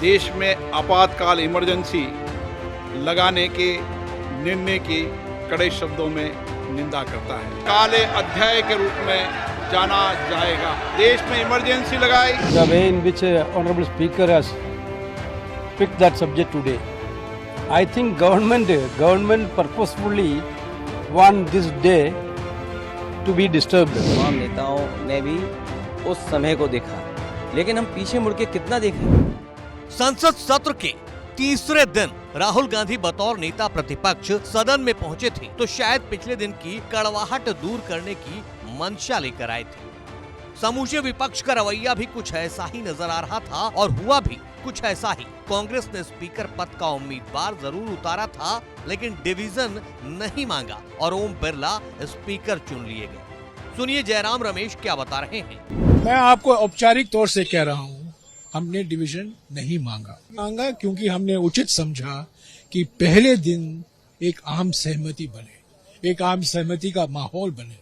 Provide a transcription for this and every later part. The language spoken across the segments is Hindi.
देश में आपातकाल इमरजेंसी लगाने के निर्णय की कड़े शब्दों में निंदा करता है। काले अध्याय के रूप में जाना जाएगा। देश में इमरजेंसी लगाई। The way in which Honorable Speaker has picked that subject today, I think government purposefully want this day to be disturbed. तमाम नेताओं ने भी उस समय को देखा, लेकिन हम पीछे मुड़ के कितना देखें। संसद सत्र के तीसरे दिन राहुल गांधी बतौर नेता प्रतिपक्ष सदन में पहुंचे थे तो शायद पिछले दिन की कड़वाहट दूर करने की मंशा लेकर आए थे। समूचे विपक्ष का रवैया भी कुछ ऐसा ही नजर आ रहा था और हुआ भी कुछ ऐसा ही। कांग्रेस ने स्पीकर पद का उम्मीदवार जरूर उतारा था, लेकिन डिवीजन नहीं मांगा और ओम बिरला स्पीकर चुन लिए गए। सुनिए जयराम रमेश क्या बता रहे हैं। मैं आपको औपचारिक तौर से कह रहा हूं, हमने डिवीजन नहीं मांगा क्योंकि हमने उचित समझा कि पहले दिन एक आम सहमति बने, एक आम सहमति का माहौल बने।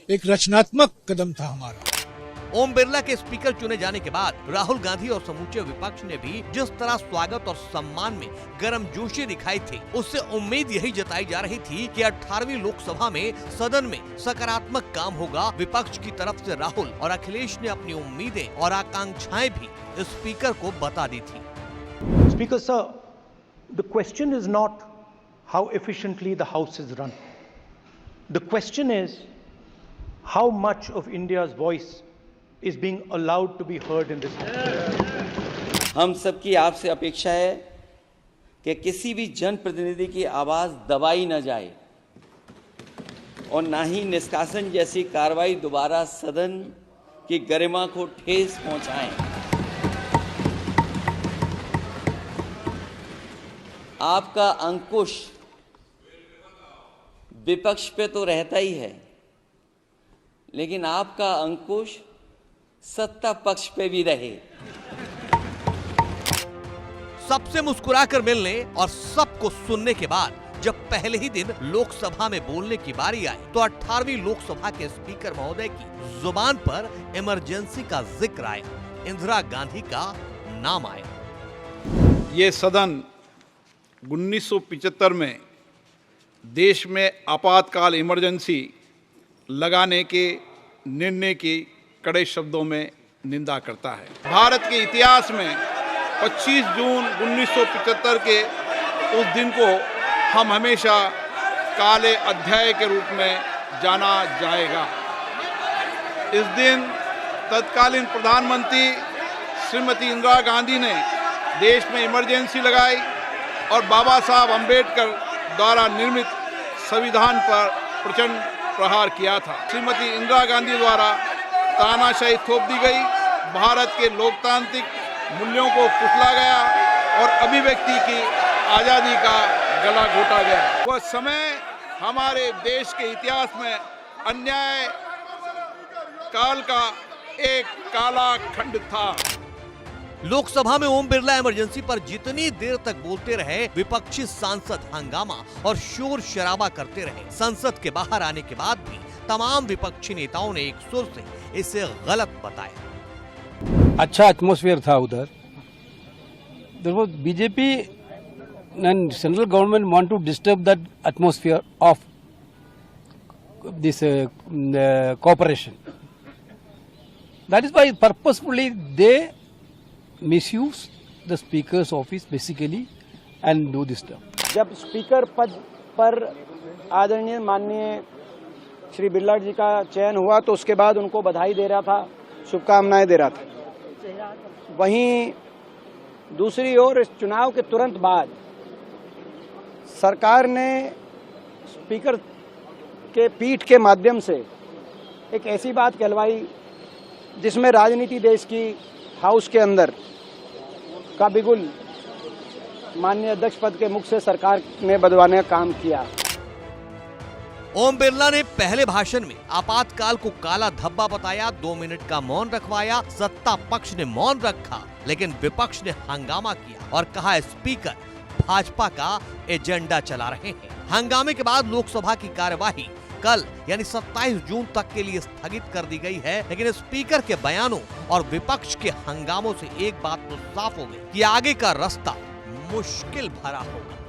एक रचनात्मक कदम था हमारा। ओम बिरला के स्पीकर चुने जाने के बाद राहुल गांधी और समूचे विपक्ष ने भी जिस तरह स्वागत और सम्मान में गर्मजोशी दिखाई थी, उससे उम्मीद यही जताई जा रही थी कि 18वीं लोकसभा में सदन में सकारात्मक काम होगा। विपक्ष की तरफ से राहुल और अखिलेश ने अपनी उम्मीदें और आकांक्षाएं भी स्पीकर को बता दी थी। Speaker sir, the question is not how efficiently the house is run. The question is how much of India's voice is being allowed to be heard in this house. हम सबकी आपसे अपेक्षा है कि किसी भी जनप्रतिनिधि की आवाज दबाई न जाए और न ही निष्कासन जैसी कार्रवाई दोबारा सदन की गरिमा को ठेस पहुंचाएं। आपका अंकुश विपक्ष पे तो रहता ही है, लेकिन आपका अंकुश सत्ता पक्ष पे भी रहे। सबसे मुस्कुराकर मिलने और सबको सुनने के बाद जब पहले ही दिन लोकसभा में बोलने की बारी आई तो 18वीं लोकसभा के स्पीकर महोदय की जुबान पर इमरजेंसी का जिक्र आया, इंदिरा गांधी का नाम आया। ये सदन 1975 में देश में आपातकाल इमरजेंसी लगाने के निर्णय की कड़े शब्दों में निंदा करता है। भारत के इतिहास में 25 जून 1975 के उस दिन को हम हमेशा काले अध्याय के रूप में जाना जाएगा। इस दिन तत्कालीन प्रधानमंत्री श्रीमती इंदिरा गांधी ने देश में इमरजेंसी लगाई और बाबा साहब अम्बेडकर द्वारा निर्मित संविधान पर प्रचंड प्रहार किया था। श्रीमती इंदिरा गांधी द्वारा तानाशाही थोप दी गई, भारत के लोकतांत्रिक मूल्यों को कुचला गया और अभिव्यक्ति की आज़ादी का गला घोटा गया। वह समय हमारे देश के इतिहास में अन्याय काल का एक काला खंड था। लोकसभा में ओम बिरला इमरजेंसी पर जितनी देर तक बोलते रहे, विपक्षी सांसद हंगामा और शोर शराबा करते रहे। संसद के बाहर आने के बाद भी तमाम विपक्षी नेताओं ने एक सुर से इसे गलत बताया। अच्छा एटमॉस्फेयर था उधर। देखो BJP and central government want to disturb that atmosphere of this cooperation. That is why purposefully they misuse the speaker's office basically and do this stuff. जब स्पीकर पद पर आदरणीय माननीय श्री बिरला जी का चयन हुआ तो उसके बाद उनको बधाई दे रहा था, शुभकामनाएं दे रहा था। वहीं दूसरी ओर इस चुनाव के तुरंत बाद सरकार ने स्पीकर के पीठ के माध्यम से एक ऐसी बात कहलवाई जिसमें राजनीति देश की हाउस के अंदर का बिगुल माननीय अध्यक्ष पद के मुख से सरकार ने बदलवाने का काम किया। ओम बिरला ने पहले भाषण में आपातकाल को काला धब्बा बताया, 2 मिनट का मौन रखवाया। सत्ता पक्ष ने मौन रखा, लेकिन विपक्ष ने हंगामा किया और कहा स्पीकर भाजपा का एजेंडा चला रहे हैं। हंगामे के बाद लोकसभा की कार्यवाही कल यानी 27 जून तक के लिए स्थगित कर दी गई है। लेकिन स्पीकर के बयानों और विपक्ष के हंगामों से एक बात तो साफ हो गई कि आगे का रास्ता मुश्किल भरा होगा।